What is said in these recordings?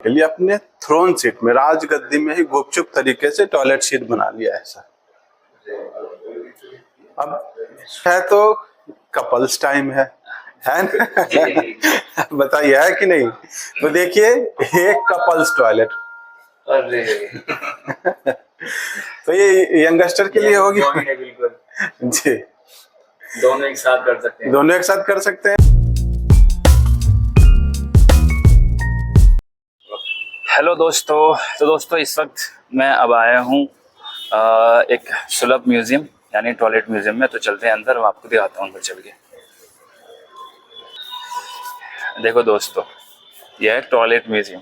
के लिए अपने थ्रोन सीट में राजगद्दी में ही गुपचुप तरीके से टॉयलेट सीट बना लिया है सर। अब है तो कपल्स टाइम है ना? बताइए है कि नहीं? तो देखिए एक कपल्स टॉयलेट। अरे तो ये यंगस्टर के लिए होगी बिल्कुल जी, दोनों एक साथ कर सकते हैं। दोनों एक साथ कर सकते हैं। हेलो दोस्तों, तो दोस्तों इस वक्त मैं अब आया हूँ एक सुलभ म्यूजियम यानी टॉयलेट म्यूजियम में। तो चलते हैं अंदर, मैं आपको दिखाता हूँ अंदर चल के। देखो दोस्तों, यह है टॉयलेट म्यूजियम।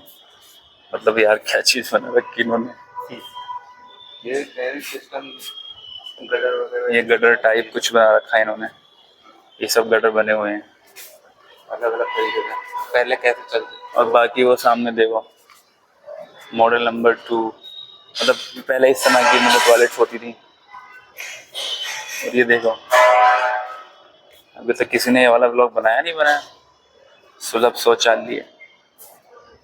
मतलब यार क्या चीज़ बना रखी इन्होंने। ये सिस्टम गटर वगैरह, ये गटर टाइप कुछ बना रखा है इन्होंने। ये सब गटर बने हुए हैं अलग अलग तरीके से पहले कैसे चलते। और बाकी वो सामने देखो मॉडल नंबर 2, मतलब पहले इस समय की मतलब टॉयलेट होती थी। और ये देखो, अभी तक किसी ने ये वाला ब्लॉग बनाया नहीं बनाया। सुलभ शौचालय,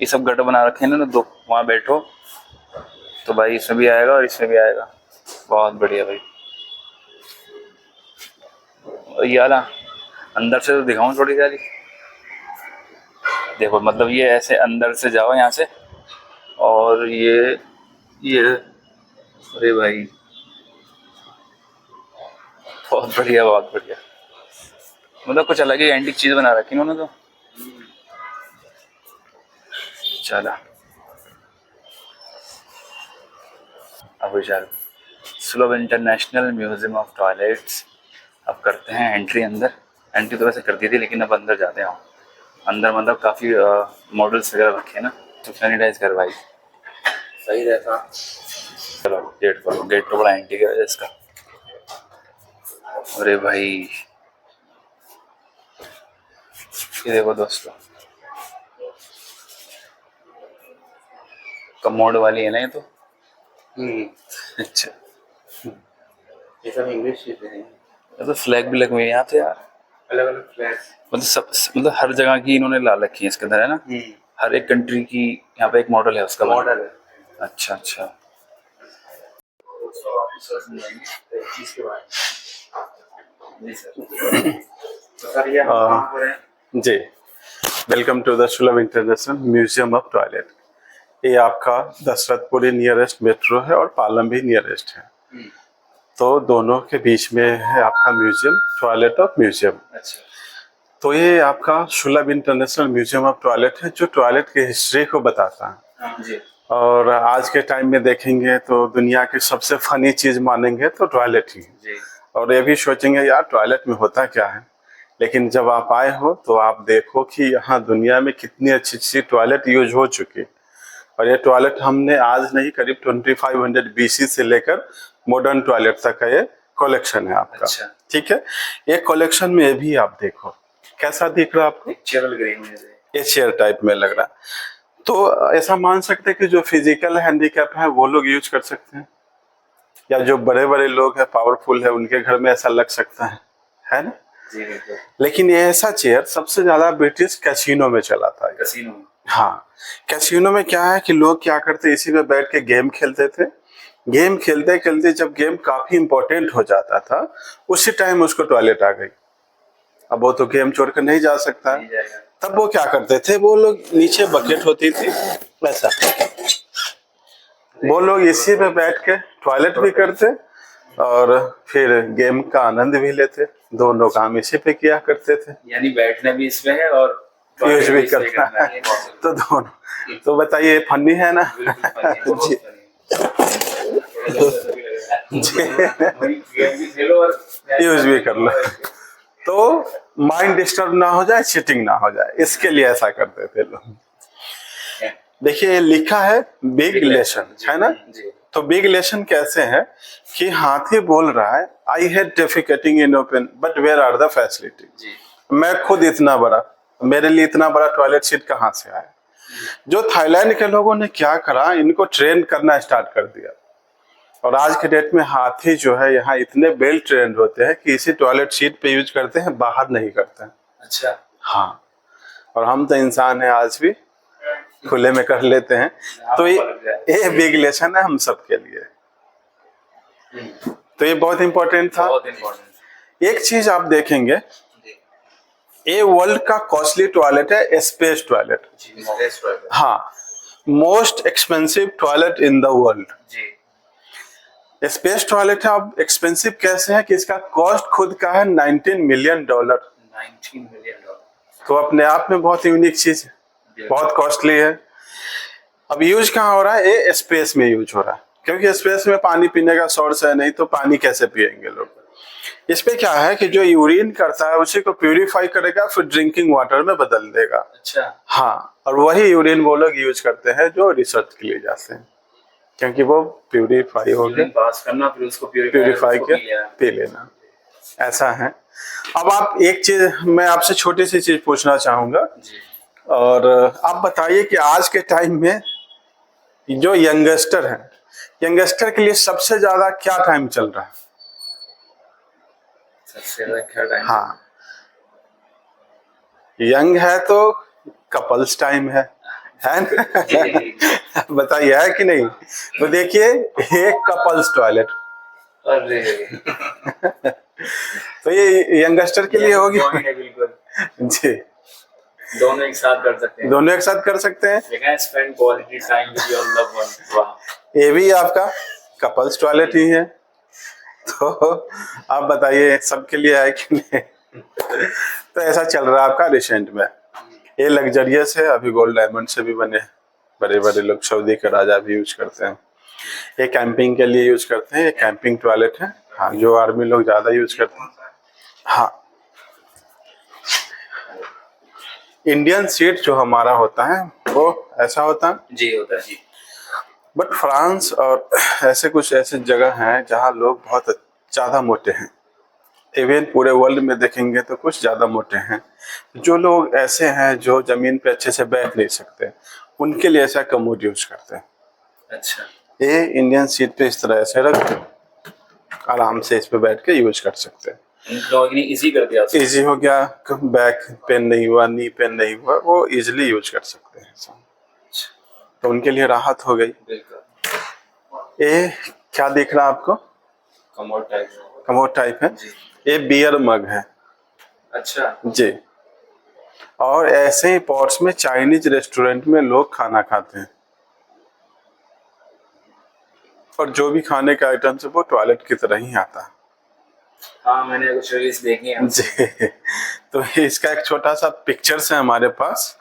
ये सब गटर बना रखे हैं ना, दो वहाँ बैठो तो भाई इसमें भी आएगा और इसमें भी आएगा। बहुत बढ़िया भाई। और ये वाला अंदर से तो दिखाऊं थोड़ी सारी। देखो मतलब ये ऐसे अंदर से जाओ यहाँ से, और ये अरे भाई बहुत बढ़िया, बहुत बढ़िया। मतलब कुछ अलग ही एंटीक चीज बना रखी इन्होंने तो। चला अब चल, सुलभ इंटरनेशनल म्यूजियम ऑफ टॉयलेट्स। अब करते हैं एंट्री अंदर। एंट्री तो वैसे कर दी थी, लेकिन अब अंदर जाते हैं। अंदर मतलब काफ़ी मॉडल्स वगैरह रखे हैं ना, तो सैनिटाइज कर भाई सही रहता। चलो गेट खोलो। गेट तो बड़ा एंटी है इसका। अरे भाई ये देखो दोस्तों, कमोड वाली है ना ये तो। अच्छा, ये सब इंग्लिश चीजें हैं। ये तो फ्लैग भी लगे हुए हैं यहाँ पे यार, अलग अलग फ्लैग। मतलब सब मतलब हर जगह की इन्होंने ला रखी है इसके अंदर, है ना। हर एक कंट्री की यहाँ पे एक मॉडल है उसका। मॉडल है। अच्छा अच्छा। जी, वेलकम टू द सुलभ इंटरनेशनल म्यूजियम ऑफ टॉयलेट। ये आपका दशरथपुरी नियरेस्ट मेट्रो है और पालम भी नियरेस्ट है, तो दोनों के बीच में है आपका म्यूजियम, टॉयलेट ऑफ म्यूजियम। अच्छा। तो ये आपका सुलभ इंटरनेशनल म्यूजियम ऑफ टॉयलेट है, जो टॉयलेट की हिस्ट्री को बताता है। जी। और आज के टाइम में देखेंगे तो दुनिया की सबसे फनी चीज मानेंगे तो टॉयलेट ही जी। और ये भी सोचेंगे यार टॉयलेट में होता क्या है। लेकिन जब आप आए हो तो आप देखो कि यहाँ दुनिया में कितनी अच्छी अच्छी टॉयलेट यूज हो चुकी है। और ये टॉयलेट हमने आज नहीं, करीब 2500 BC से लेकर मॉडर्न टॉयलेट तक का ये कलेक्शन है आपका। अच्छा। ठीक है, ये कलेक्शन में भी आप देखो कैसा दिख रहा है आपको। ये चेयर टाइप में लग रहा है। तो ऐसा मान सकते हैं कि जो फिजिकल हैंडीकैप है वो लोग यूज कर सकते हैं, या जो बड़े बड़े लोग हैं, पावरफुल है, उनके घर में ऐसा लग सकता है ना। जी। लेकिन ये ऐसा चेयर सबसे ज्यादा ब्रिटिश कैसीनो में चला था। कैसीनो। हाँ, कैसीनो में क्या है कि लोग क्या करते, इसी में बैठ के गेम खेलते थे। गेम खेलते खेलते जब गेम काफी इंपॉर्टेंट हो जाता था, उसी टाइम उसको टॉयलेट आ गई। अब वो तो गेम छोड़ कर नहीं जा सकता है, तब वो क्या करते थे, वो लोग नीचे बकेट होती थी वैसा, वो लोग इसी में बैठ के टॉयलेट भी करते और फिर गेम का आनंद भी लेते। दोनों काम इसी पे किया करते थे, यानी बैठना भी इसमें है और यूज भी करना है। तो दोनों, तो बताइए फनी है ना। जी यूज भी कर लो, तो माइंड डिस्टर्ब ना हो जाए, चीटिंग ना हो जाए, इसके लिए ऐसा करते थे लोग। देखिए लिखा है बिग लेसन, है ना। तो बिग लेसन कैसे है कि हाथी बोल रहा है, I hate defecating in open but where are the facility. मैं खुद इतना बड़ा, मेरे लिए इतना बड़ा टॉयलेट सीट कहाँ से आया। जो थाईलैंड के लोगों ने क्या करा, इनको ट्रेन करना स्टार्ट कर दिया। और आज के डेट में हाथी जो है यहाँ इतने वेल ट्रेंड होते हैं कि इसी टॉयलेट सीट पे यूज करते हैं, बाहर नहीं करते हैं। अच्छा। हाँ, और हम तो इंसान है आज भी, खुले में कर लेते हैं। तो ये बिग लेसन है हम सब के लिए। तो ये बहुत इंपॉर्टेंट था। बहुत इम्पोर्टेंट। एक चीज आप देखेंगे, ये वर्ल्ड का कॉस्टली टॉयलेट है, स्पेस टॉयलेट। हाँ, most expensive toilet in the world. जी। स्पेस टॉयलेट है। अब एक्सपेंसिव कैसे है कि इसका कॉस्ट खुद का है $19 मिलियन। 19 million dollar. तो अपने आप में बहुत यूनिक चीज है, बहुत कॉस्टली है। अब यूज कहाँ हो रहा है? ये स्पेस में यूज हो रहा है, क्योंकि स्पेस में पानी पीने का सोर्स है नहीं, तो पानी कैसे पिएंगे लोग। इस पे क्या है कि जो यूरिन करता है उसी को प्यूरिफाई करेगा, फिर ड्रिंकिंग वाटर में बदल देगा। अच्छा। हाँ, और वही यूरिन वो लोग यूज करते हैं जो रिसर्च के लिए जाते हैं, क्योंकि वो प्यूरिफाई हो गया, पास करना फिर उसको प्यूरिफाई के पी लेना, ऐसा है। अब आप एक चीज मैं आपसे छोटी सी चीज पूछना चाहूंगा, और आप बताइए कि आज के टाइम में जो यंगस्टर है, यंगस्टर के लिए सबसे ज्यादा क्या टाइम चल रहा है? सबसे ज्यादा क्या टाइम? हाँ, यंग है तो कपल्स टाइम है ना? बताइए, है कि नहीं? तो देखिए, एक कपल्स टॉयलेट। अरे तो ये यंगस्टर के लिए होगी। बिल्कुल जी, दोनों एक साथ कर सकते हैं। दोनों एक साथ कर सकते हैं। Spend quality time with your loved one. वाह, ये भी आपका कपल्स टॉयलेट ही है। तो आप बताइए सबके लिए है कि नहीं? तो ऐसा चल रहा है आपका रिसेंट में। ये लग्जरियस है, अभी गोल्ड डायमंड से भी बने, बड़े बड़े लोग सऊदी के राजा भी यूज करते हैं। ये कैंपिंग के लिए यूज करते हैं, ये कैंपिंग टॉयलेट है। हाँ, जो आर्मी लोग ज्यादा यूज करते हैं। हाँ, इंडियन सीट जो हमारा होता है वो ऐसा होता है। जी होता है जी। बट फ्रांस और ऐसे कुछ ऐसे जगह हैं जहाँ लोग बहुत ज्यादा मोटे हैं। इवन पूरे वर्ल्ड में देखेंगे तो कुछ ज्यादा मोटे हैं। जो लोग ऐसे हैं जो जमीन पे अच्छे से बैठ नहीं सकते, उनके लिए ऐसा कमोड यूज करते हैं। अच्छा। ये इंडियन सीट पे इस तरह ऐसे रख दो, आराम से इस पे बैठ के यूज कर सकते हैं। इजी कर दिया। इजी हो गया, बैक पेन नहीं हुआ, नी पेन नहीं हुआ, वो इजिली यूज कर सकते हैं। तो उनके लिए राहत हो गई। ये क्या दिख रहा है आपको? Commode type. कमोड टाइप है। ये बियर मग है। अच्छा जी। और ऐसे ही पॉट्स में चाइनीज रेस्टोरेंट में लोग खाना खाते हैं, और जो भी खाने का आइटम है वो टॉयलेट की तरह ही आता है। हाँ, मैंने कुछ रील्स देखी हैं। जी। तो इसका एक छोटा सा पिक्चर्स है हमारे पास,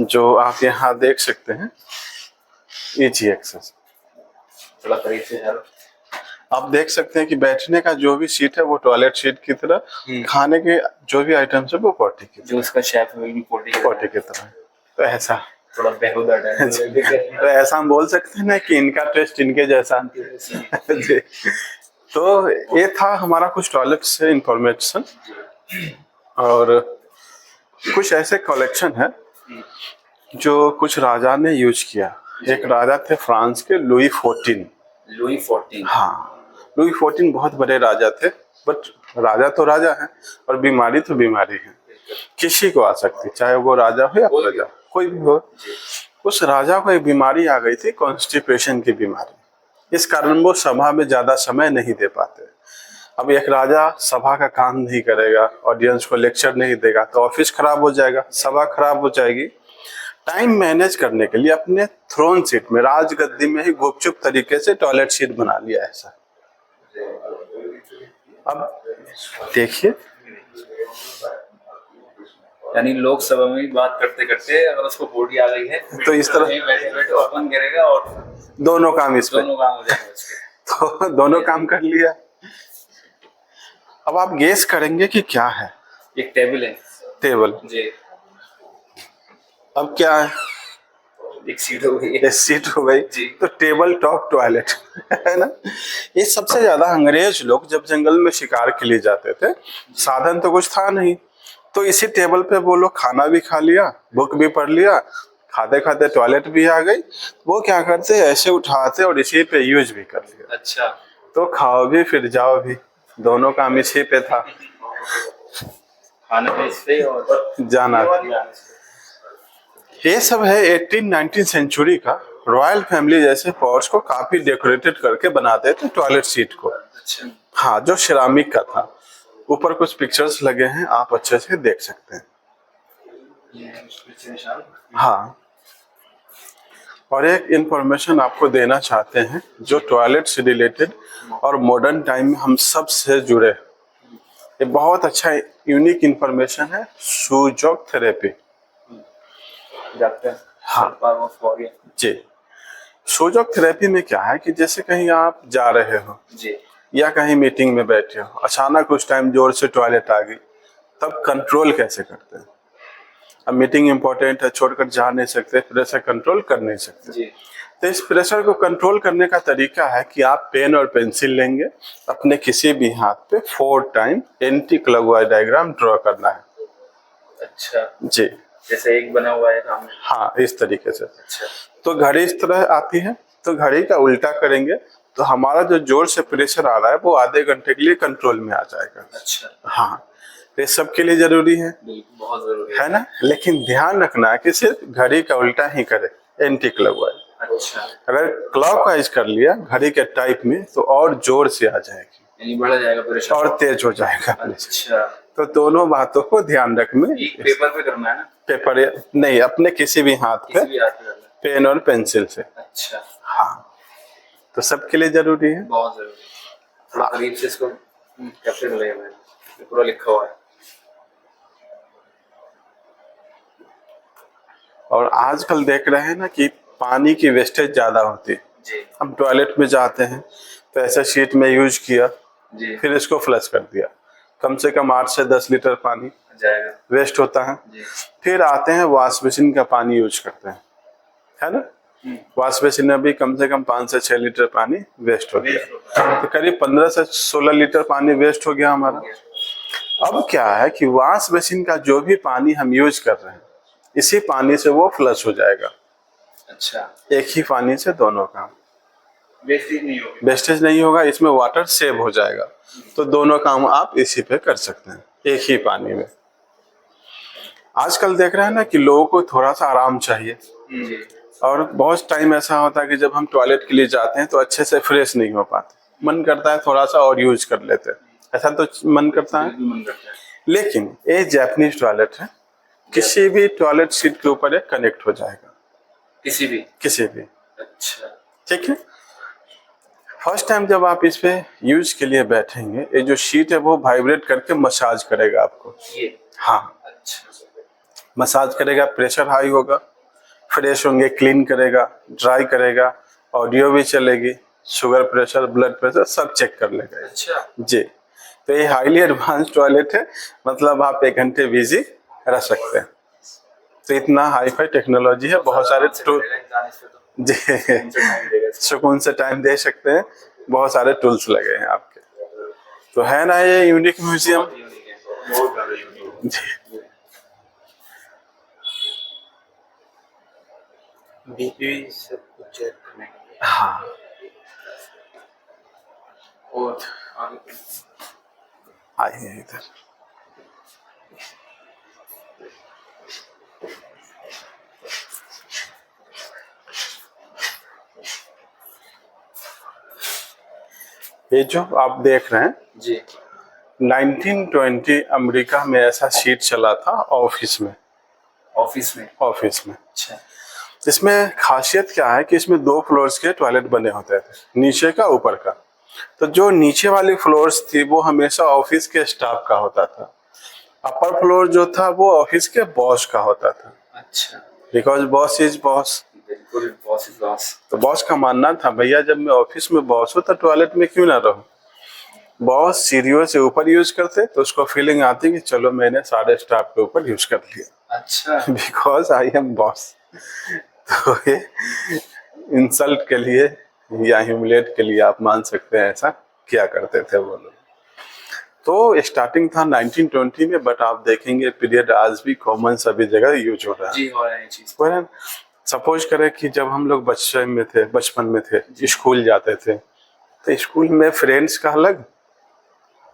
जो आप यहाँ देख सकते हैं। इजी एक्सेस, थोड़ा करीब से यार। आप देख सकते हैं कि बैठने का जो भी सीट है वो टॉयलेट सीट की तरह, खाने के जो भी आइटम्स है वो पोटी की, जो उसका शेप है वो भी पोटी की तरह। तो ऐसा थोड़ा बेहुदा है। तो ऐसा हम बोल सकते हैं ना कि इनका टेस्ट इनके जैसा। जी। तो ये था हमारा कुछ टॉयलेट से इंफॉर्मेशन, और कुछ ऐसे कलेक्शन है जो कुछ राजा ने यूज किया। एक राजा थे फ्रांस के, लुई 14। लुई 14। हाँ, लुई 14 बहुत बड़े राजा थे। बट राजा तो राजा है, और बीमारी तो बीमारी है, किसी को आ सकती, चाहे वो राजा हो या प्रजा, कोई भी हो। उस राजा को एक बीमारी आ गई थी, कॉन्स्टिपेशन की बीमारी। इस कारण वो सभा में ज्यादा समय नहीं दे पाते। अब एक राजा सभा का काम नहीं करेगा, ऑडियंस को लेक्चर नहीं देगा, तो ऑफिस खराब हो जाएगा, सभा खराब हो जाएगी। टाइम मैनेज करने के लिए अपने थ्रोन सीट में, राजगद्दी में ही गुपचुप तरीके से टॉयलेट सीट बना लिया ऐसा। अब देखिए, यानी लोकसभा में बात करते करते अगर उसको बोटी आ गई है तो इस तरह बैठे बैठे ओपन करेगा और दोनों काम इस पे, दोनों काम हो जाएंगे उसके। तो दोनों काम कर लिया। अब आप गेस करेंगे कि क्या है? एक टेबल है। टेबल जी। अब क्या है? एक सीट हो गई। एक सीट हो गई जी। तो टेबल टॉप टॉयलेट है ना। ये सबसे ज्यादा अंग्रेज लोग जब जंगल में शिकार के लिए जाते थे, साधन तो कुछ था नहीं, तो इसी टेबल पे वो लोग खाना भी खा लिया, बुक भी पढ़ लिया, खाते खाते टॉयलेट भी आ गई। वो क्या करते, ऐसे उठाते और इसी पे यूज भी कर लिया। अच्छा। तो खाओ भी फिर जाओ भी, दोनों काम इसी पे था। खाना पे इस पे और जाना। ये सब है 18-19 सेंचुरी का। रॉयल फैमिली जैसे पॉट्स को काफी डेकोरेटेड करके बनाते थे टॉयलेट सीट को। अच्छा। हाँ, जो सिरामिक का था। ऊपर कुछ पिक्चर्स लगे हैं, आप अच्छे से देख सकते हैं। हाँ, और एक इंफॉर्मेशन आपको देना चाहते हैं जो टॉयलेट से रिलेटेड और मॉडर्न टाइम में हम सब से जुड़े। ये बहुत अच्छा यूनिक इंफॉर्मेशन है, शूजॉक थेरेपी। हाँ जी, शूजॉक थेरेपी में क्या है कि जैसे कहीं आप जा रहे हो जी, या कहीं मीटिंग में बैठे हो, अचानक उस टाइम जोर से टॉयलेट आ गई, तब कंट्रोल कैसे करते हैं? अब मीटिंग इंपॉर्टेंट है, छोड़कर जा नहीं सकते, प्रेशर कंट्रोल कर नहीं सकते जी। तो इस प्रेशर को कंट्रोल करने का तरीका है कि आप पेन और पेंसिल लेंगे, अपने किसी भी हाथ पे 4 time anti clockwise diagram draw करना है। अच्छा, जी, जैसे एक बना हुआ है सामने। हाँ, इस तरीके से। अच्छा। तो घड़ी इस तरह आती है, तो घड़ी का उल्टा करेंगे तो हमारा जो जोर से प्रेशर आ रहा है वो आधे घंटे के लिए कंट्रोल में आ जाएगा। अच्छा। हाँ, ये सबके लिए जरूरी है, बहुत जरूरी है ना? लेकिन ध्यान रखना है कि सिर्फ घड़ी का उल्टा ही करे, एंटी क्लॉकवाइज। अच्छा। अगर क्लॉकवाइज कर लिया घड़ी के टाइप में तो और जोर से आ जाएगी, यानी बढ़ जाएगा प्रेशर और तेज हो जाएगा। अच्छा, तो दोनों बातों को ध्यान रखना। एक पेपर पे करना है ना? पेपर नहीं, अपने किसी भी हाथ पे, किसी भी हाथ पे करना है। पेन और पेंसिल से। अच्छा। हाँ, तो सबके लिए जरूरी है। बहुत जरूरी है। थोड़ा करीब से इसको कैप्चर कर लिया मैंने, पूरा लिखा हुआ है। और आजकल देख रहे हैं ना कि पानी की वेस्टेज ज्यादा होती है। जी। हम टॉयलेट में जाते हैं तो ऐसा शीट में यूज किया जी। फिर इसको फ्लश कर दिया, कम से कम 8 से 10 लीटर पानी जाएगा, वेस्ट होता है। जी। फिर आते हैं वॉश बेसिन का पानी यूज करते हैं, है ना? वॉश बेसिन में भी कम से कम 5 से 6 लीटर पानी वेस्ट हो गया, तो करीब 15 से 16 लीटर पानी वेस्ट हो गया हमारा। अब क्या है कि वॉश बेसिन का जो भी पानी हम यूज कर रहे हैं इसी पानी से वो फ्लश हो जाएगा। अच्छा, एक ही पानी से दोनों काम, वेस्टेज नहीं होगा। वेस्टेज नहीं होगा, इसमें वाटर सेव हो जाएगा। तो दोनों काम आप इसी पे कर सकते हैं, एक ही पानी में। आजकल देख रहे हैं ना कि लोगों को थोड़ा सा आराम चाहिए, और बहुत टाइम ऐसा होता है कि जब हम टॉयलेट के लिए जाते हैं तो अच्छे से फ्रेश नहीं हो पाते, मन करता है थोड़ा सा और यूज कर लेते हैं, ऐसा तो मन करता है। लेकिन ये जापानीज टॉयलेट है, किसी भी टॉयलेट सीट के ऊपर ये कनेक्ट हो जाएगा, किसी भी। अच्छा, ठीक है। फर्स्ट टाइम जब आप इस पे यूज के लिए बैठेंगे, ये जो शीट है वो वाइब्रेट करके मसाज करेगा आपको। ये हाँ, अच्छा, मसाज करेगा, प्रेशर हाई होगा, फ्रेश होंगे, क्लीन करेगा, ड्राई करेगा, ऑडियो भी चलेगी, शुगर प्रेशर, ब्लड प्रेशर सब चेक कर लेगा। अच्छा जी, तो ये हाईली एडवांस टॉयलेट है, मतलब आप 1 घंटे बिजी रह सकते हैं। तो इतना हाई फाई टेक्नोलॉजी है, बहुत सारे टूल, जी, सुकून से टाइम दे सकते हैं, बहुत सारे टूल्स लगे हैं आपके। तो है ना ये यूनिक म्यूजियम। जी, बीपी सब कुछ चेक करने के लिए। हाँ, और आगे आइए इधर। ये जो आप देख रहे हैं जी, 1920 अमेरिका में ऐसा शीट चला था ऑफिस में। अच्छा, इसमें खासियत क्या है कि इसमें 2 फ्लोर्स के टॉयलेट बने होते थे, नीचे का ऊपर का। तो जो नीचे वाली फ्लोर्स थी वो हमेशा ऑफिस के स्टाफ का होता था, अपर फ्लोर जो था वो ऑफिस के बॉस का होता था। अच्छा, बिकॉज बॉस इज बॉस। बिल्कुल, बॉस इज बॉस। तो बॉस का मानना था भैया जब मैं ऑफिस में बॉस हूँ तो टॉयलेट में क्यों ना रहूं। बॉस सीढ़ियों से ऊपर यूज करते तो उसको फीलिंग आती कि चलो मैंने सारे स्टाफ के ऊपर यूज कर लिया, अच्छा, बिकॉज आई एम बॉस। तो ये इंसल्ट के लिए या ह्यूमिलेट के लिए आप मान सकते हैं ऐसा किया करते थे वो लोग। तो स्टार्टिंग था 1920 में, बट आप देखेंगे पीरियड आज भी कॉमन सभी जगह यूज हो रहा है। जी, हो रहा है ये चीज। सपोज करें कि जब हम लोग बचपन में थे, स्कूल जाते थे, तो स्कूल में फ्रेंड्स का अलग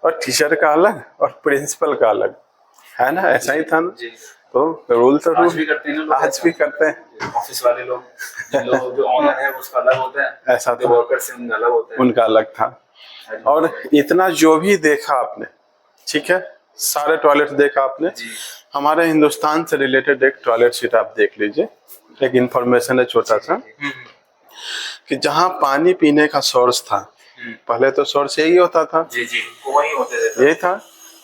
और टीचर का अलग और प्रिंसिपल का अलग, है ना? ऐसा ही था ना। तो रूल तो आज रूल भी करते हैं ना लोग, आज भी करते हैं। ऑफिस वाले लोग, जो ऑनर है उसका अलग होता है, ऐसा जो था, वर्कर्स हैं उनका अलग होता है। उनका अलग था। और इतना जो भी देखा आपने, ठीक है, सारे टॉयलेट देखा आपने। जी हमारे हिंदुस्तान से रिलेटेड एक टॉयलेट सीट आप देख लीजिए, एक इंफॉर्मेशन है छोटा सा, कि जहाँ पानी पीने का सोर्स था, पहले तो सोर्स यही होता था, जी जी, वही होते थे। यही था।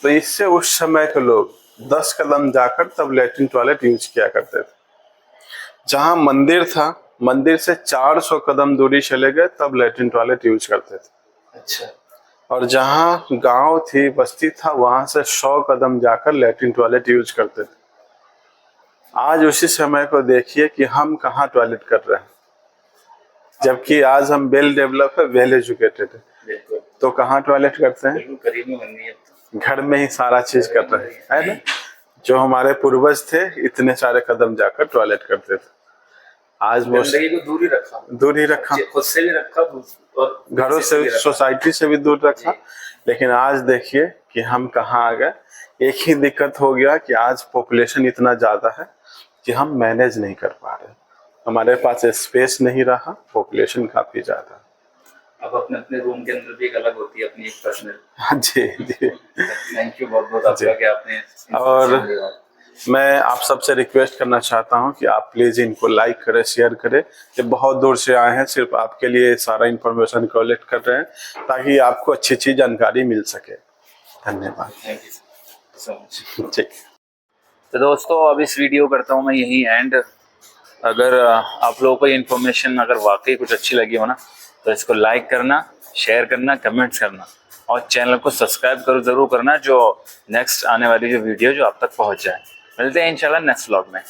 तो इससे उस समय के लोग 10 कदम जाकर तब लेट्रिन टॉयलेट यूज किया करते थे। जहाँ मंदिर था, मंदिर से 400 कदम दूरी चले गए तब लेट्रिन टॉयलेट यूज करते थे। अच्छा, और जहाँ गांव थी, बस्ती था, वहां से 100 कदम जाकर लेट्रिन टॉयलेट यूज करते थे। आज उसी समय को देखिए कि हम कहाँ टॉयलेट कर रहे हैं, जबकि आज हम वेल डेवलप है, वेल एजुकेटेड है, बिल्कुल तो कहाँ टॉयलेट करते हैं? बिल्कुल, करीब में बननी है अब घर में ही सारा चीज कर रहे हैं, है ना। जो हमारे पूर्वज थे इतने सारे कदम जाकर टॉयलेट करते थे, आज वो गंदगी को दूर ही रखा, दूर ही रखा, खुद से भी रखा और घरों से, सोसाइटी से भी दूर रखा। लेकिन आज देखिए कि हम कहाँ आ गए। एक ही दिक्कत हो गया कि आज पॉपुलेशन इतना ज्यादा है कि हम मैनेज नहीं कर पा रहे, हमारे पास स्पेस नहीं रहा, पॉपुलेशन काफी ज्यादा। अब अपने अपने रूम के अंदर भी एक अलग होती है अपनी एक पर्सनल। हाँ जी जी, थैंक यू बहुत बहुत आपका कि आपने और मैं आप सबसे रिक्वेस्ट करना चाहता हूं कि आप प्लीज इनको लाइक करें, शेयर करें। ये बहुत दूर से आए हैं, सिर्फ आपके लिए सारा इंफॉर्मेशन कलेक्ट कर रहे हैं ताकि आपको अच्छी अच्छी जानकारी मिल सके। धन्यवाद। Thank you so much. ठीक, तो दोस्तों अब इस वीडियो करता हूँ मैं यही एंड। अगर आप लोगों को ये इन्फॉर्मेशन अगर वाकई कुछ अच्छी लगी हो ना, तो इसको लाइक करना, शेयर करना, कमेंट्स करना और चैनल को सब्सक्राइब करो ज़रूर करना, जो नेक्स्ट आने वाली जो वीडियो जो आप तक पहुंच जाए। मिलते हैं इंशाल्लाह नेक्स्ट व्लॉग में।